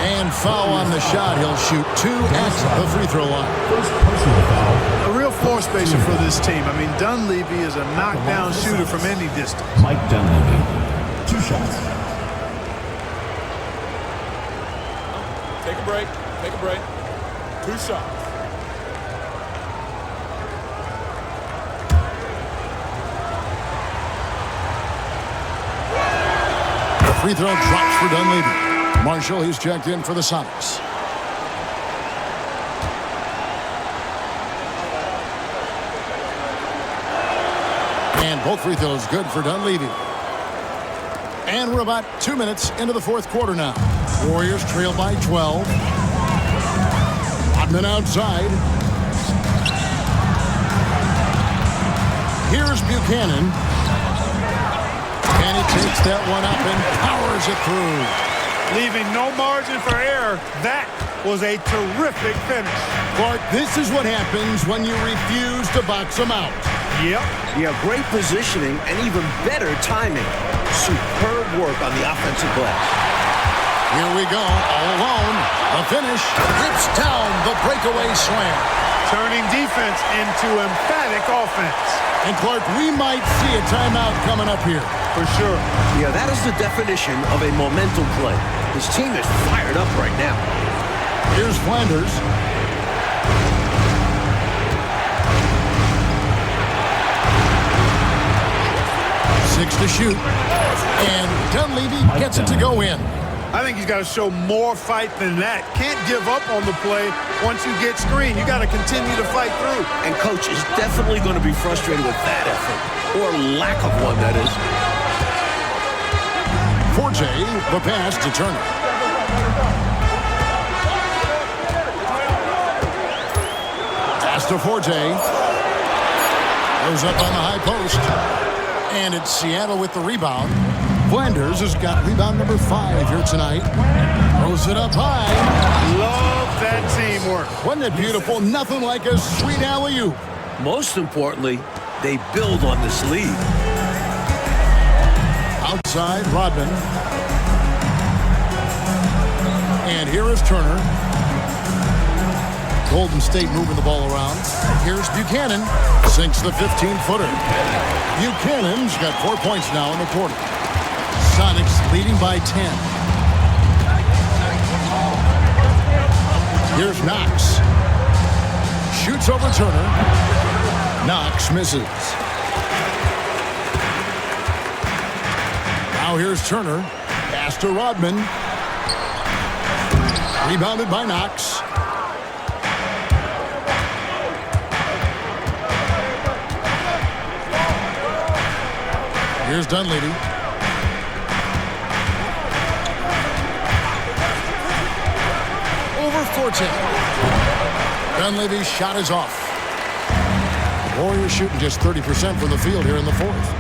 And foul on the shot. He'll shoot 2 at the free throw line. First personal foul. A real floor spacer for this team. I mean, Dunleavy is a knockdown shooter from any distance. Mike Dunleavy. 2 shots. Take a break. Take a break. 2 shots. The free throw drops for Dunleavy. Marshall, he's checked in for the Sonics. And both free throws good for Dunleavy. And we're about 2 minutes into the fourth quarter now. Warriors trail by 12. Rodman outside. Here's Buchanan. And he takes that one up and powers it through. Leaving no margin for error. That was a terrific finish. Clark, this is what happens when you refuse to box them out. Yep. Yeah, great positioning and even better timing. Superb work on the offensive glass. Here we go, all alone. The finish. Rips down the breakaway slam. Turning defense into emphatic offense. And Clark, we might see a timeout coming up here. For sure. Yeah, that is the definition of a momentum play. His team is fired up right now. Here's Flanders. Six to shoot. And Dunleavy gets it to go in. I think he's got to show more fight than that. Can't give up on the play once you get screened. You got to continue to fight through. And coach is definitely going to be frustrated with that effort. Or lack of one, that is. Forte, the pass to Turner. to Forte. Goes up on the high post. And it's Seattle with the rebound. Flanders has got rebound number 5 here tonight. Throws it up high. Love that teamwork. Wasn't it beautiful? Nothing like a sweet alley-oop. Most importantly, they build on this lead. Outside, Rodman. And here is Turner. Golden State moving the ball around. Here's Buchanan. Sinks the 15-footer. Buchanan's got 4 points now in the quarter. Sonics leading by 10. Here's Knox. Shoots over Turner. Knox misses. Now here's Turner. Pass to Rodman. Rebounded by Knox. Here's Dunleavy. Over Forte. Dunleavy's shot is off. The Warriors shooting just 30% from the field here in the fourth.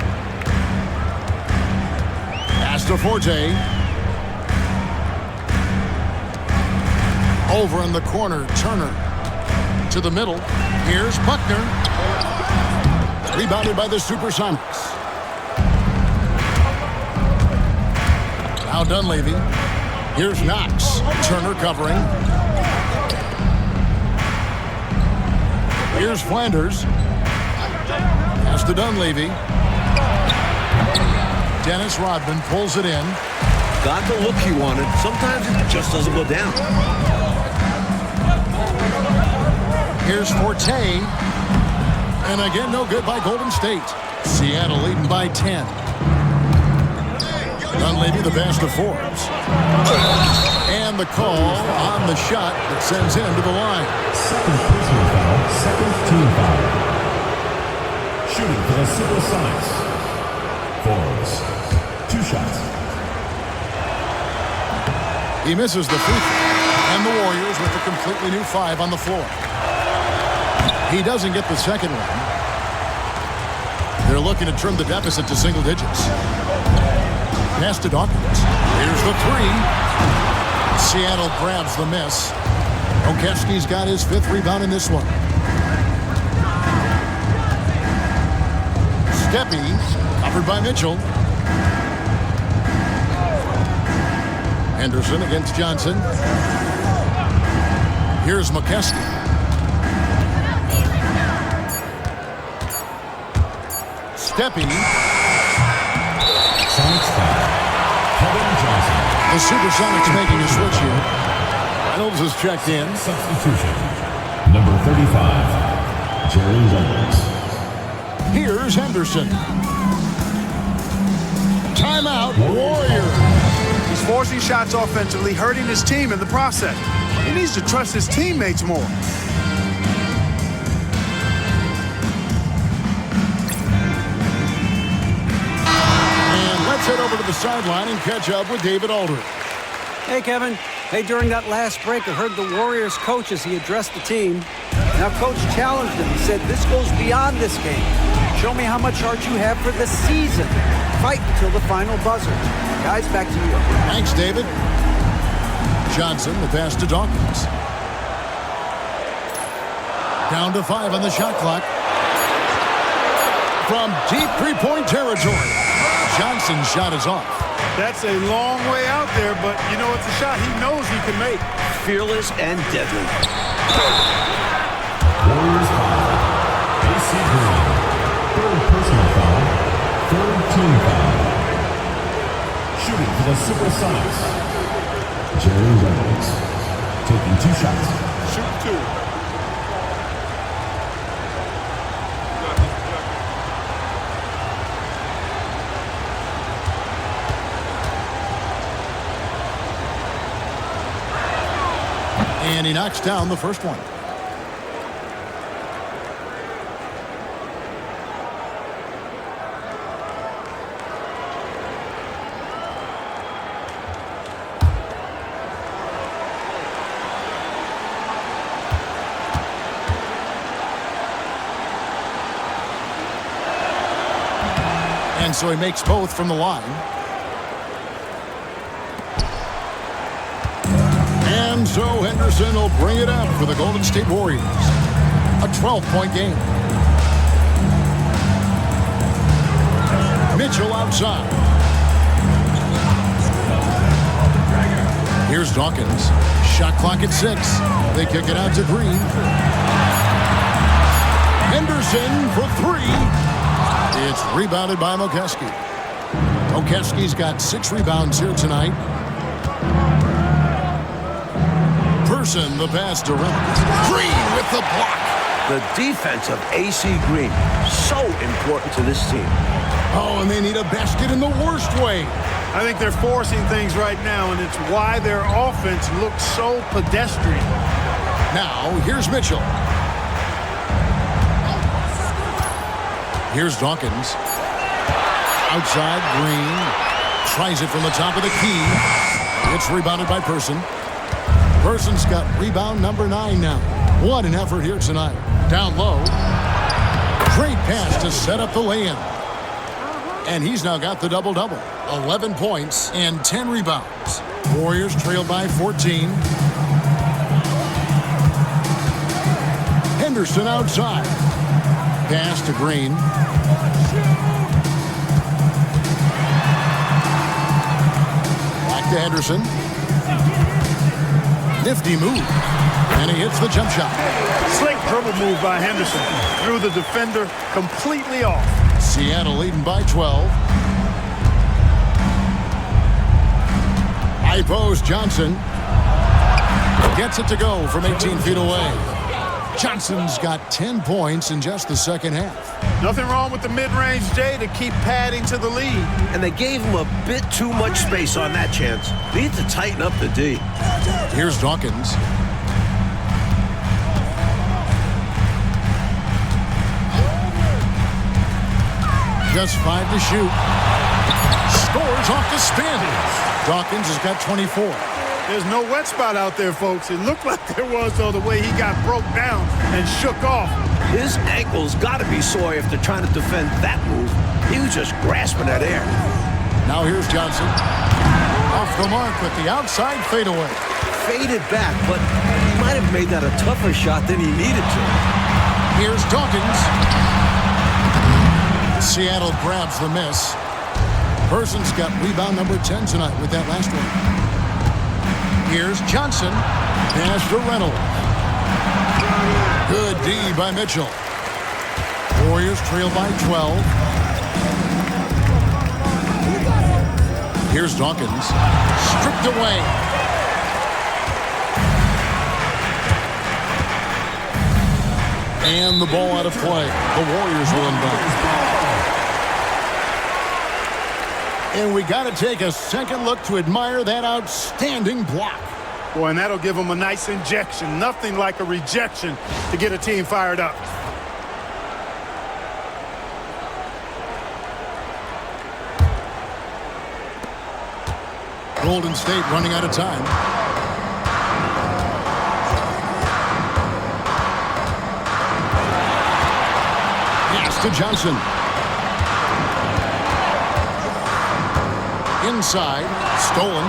Pass to Forte. Over in the corner, Turner. To the middle. Here's Buckner. Rebounded by the SuperSonics. Now Dunleavy. Here's Knox. Turner covering. Here's Flanders. Pass to Dunleavy. Dennis Rodman pulls it in. Got the look he wanted. Sometimes it just doesn't go down. Here's Forte. And again, no good by Golden State. Seattle leading by 10. Dunleavy, the pass to Forbes. And the call on the shot that sends him to the line. Second personal foul, second team foul. Shooting for the SuperSonics. Forbes. 2 shots. He misses the free throw. And the Warriors with a completely new 5 on the floor. He doesn't get the second one. They're looking to trim the deficit to single digits. Pass to Dawkins. Here's the 3. Seattle grabs the miss. Okechki's got his 5th rebound in this one. Steppe, covered by Mitchell. Henderson against Johnson. Here's McKesky. Steppe. The SuperSonics making a switch here. Reynolds has checked in. Substitution. Number 35, Jerry Reynolds. Here's Henderson. Timeout, Warriors. He's forcing shots offensively, hurting his team in the process. He needs to trust his teammates more. Let's head over to the sideline and catch up with David Aldridge. Hey, Kevin. Hey, during that last break, I heard the Warriors coach as he addressed the team. Now, Coach challenged him. He said, this goes beyond this game. Show me how much heart you have for the season. Fight until the final buzzer. Guys, back to you. Thanks, David. Johnson, the pass to Dawkins. Down to 5 on the shot clock. From deep three-point territory. Johnson's shot is off. That's a long way out there, but you know it's a shot he knows he can make. Fearless and deadly. Warriors foul. AC Green. 3rd personal foul. 3rd team foul. Shooting for the SuperSonics. Jerry Reynolds. Taking 2 shots. Shoot 2. And he knocks down the first one. And so he makes both from the line. And so Henderson will bring it up for the Golden State Warriors. A 12-point game. Mitchell outside. Here's Dawkins. Shot clock at 6. They kick it out to Green. Henderson for 3. It's rebounded by Mokeski. Mokeski's got 6 rebounds here tonight. Person, the pass to Reynolds. Green with the block. The defense of AC Green, so important to this team. Oh, and they need a basket in the worst way. I think they're forcing things right now, and it's why their offense looks so pedestrian. Now, here's Mitchell. Here's Dawkins. Outside, Green. Tries it from the top of the key. It's rebounded by Person. Person's got rebound number 9 now. What an effort here tonight. Down low. Great pass to set up the lay-in. And he's now got the double-double. 11 points and 10 rebounds. Warriors trail by 14. Henderson outside. Pass to Green. Back to Henderson. Nifty move. And he hits the jump shot. Slick dribble move by Henderson. Threw the defender completely off. Seattle leading by 12. High post, Johnson. Gets it to go from 18 feet away. Johnson's got 10 points in just the second half. Nothing wrong with the mid-range J to keep padding to the lead. And they gave him a bit too much space on that chance. Need to tighten up the D. Here's Dawkins. Just 5 to shoot. Scores off the spin. Dawkins has got 24. There's no wet spot out there, folks. It looked like there was, though, the way he got broke down and shook off. His ankle's got to be sore after trying to defend that move. He was just grasping at air. Now here's Johnson. Off the mark with the outside fadeaway. Faded back, but he might have made that a tougher shot than he needed to. Here's Dawkins. Seattle grabs the miss. Person's got rebound number 10 tonight with that last one. Here's Johnson. Pass to Reynolds. Good D by Mitchell. Warriors trail by 12. Here's Dawkins. Stripped away. And the ball out of play. The Warriors will inbound. And we got to take a second look to admire that outstanding block. Boy, and that'll give them a nice injection. Nothing like a rejection to get a team fired up. Golden State running out of time. Pass to Johnson. Inside, stolen.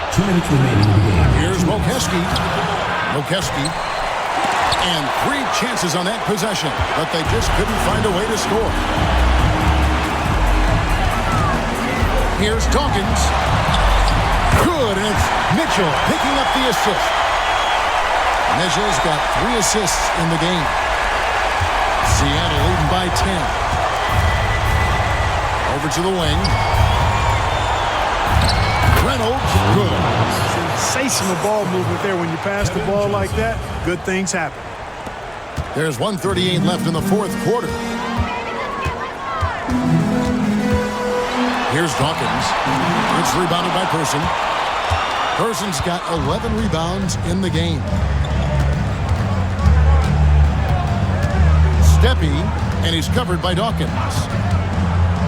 2 minutes remaining in the game. Here's Mokeski. Mokeski. And 3 chances on that possession, but they just couldn't find a way to score. Here's Dawkins. Good, and it's Mitchell picking up the assist. Mitchell's got 3 assists in the game. Seattle leading by 10. Over to the wing. Reynolds, good. Sensational ball movement there. When you pass the ball like that, good things happen. There's 1:38 left in the fourth quarter. Here's Dawkins. It's rebounded by Person. Person's got 11 rebounds in the game. Steppy, and he's covered by Dawkins.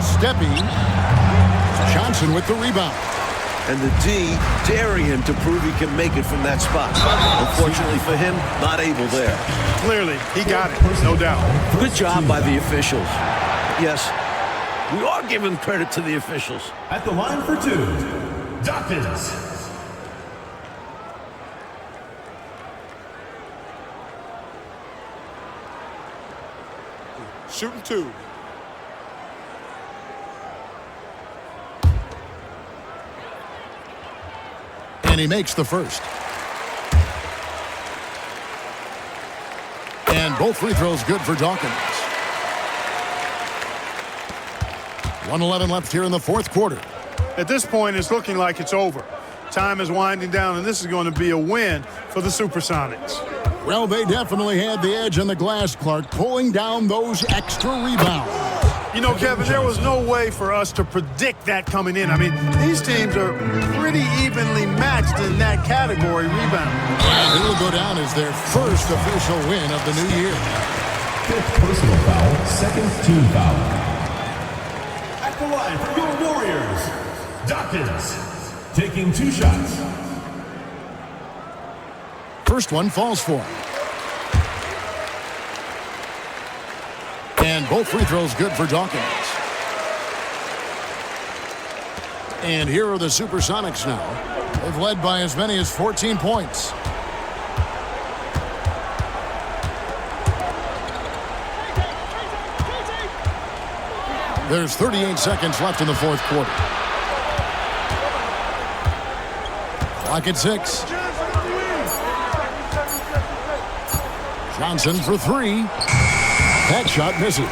Steppy. Johnson with the rebound. and the D daring him to prove he can make it from that spot. Unfortunately for him, not able there. Clearly, he got it, no doubt. Good job by the officials. Yes, we are giving credit to the officials. At the line for two, Dawkins. Shooting 2. And he makes the first. And both free throws good for Dawkins. 1:11 left here in the fourth quarter. At this point, it's looking like it's over. Time is winding down, and this is going to be a win for the SuperSonics. Well, they definitely had the edge on the glass, Clark, pulling down those extra rebounds. You know, Kevin, there was no way for us to predict that coming in. I mean, these teams are pretty evenly matched in that category, rebound. It will go down as their first official win of the new year. Fifth personal foul, second team foul. At the line for your Warriors, Dawkins, taking 2 shots. First one falls for him. And both free throws good for Dawkins. And here are the SuperSonics now. They've led by as many as 14 points. There's 38 seconds left in the fourth quarter. Clock at 6. Johnson for 3. That shot misses.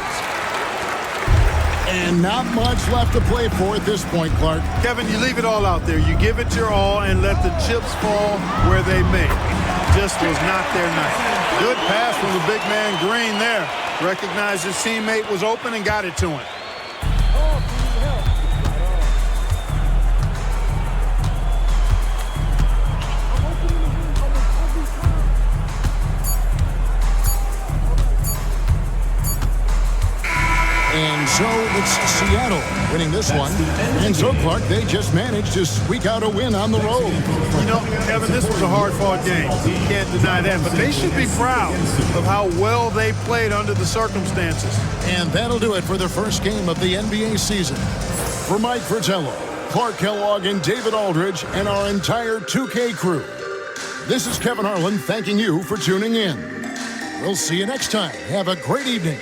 And not much left to play for at this point, Clark. Kevin, you leave it all out there. You give it your all and let the chips fall where they may. Just was not their night. Good pass from the big man Green there. Recognized his teammate was open and got it to him. And so it's Seattle winning this one. And so, Clark, they just managed to squeak out a win on the road. You know, Kevin, this was a hard-fought game. You can't deny that. But they should be proud of how well they played under the circumstances. And that'll do it for the first game of the NBA season. For Mike Fratello, Clark Kellogg, and David Aldridge, and our entire 2K crew, this is Kevin Harlan thanking you for tuning in. We'll see you next time. Have a great evening.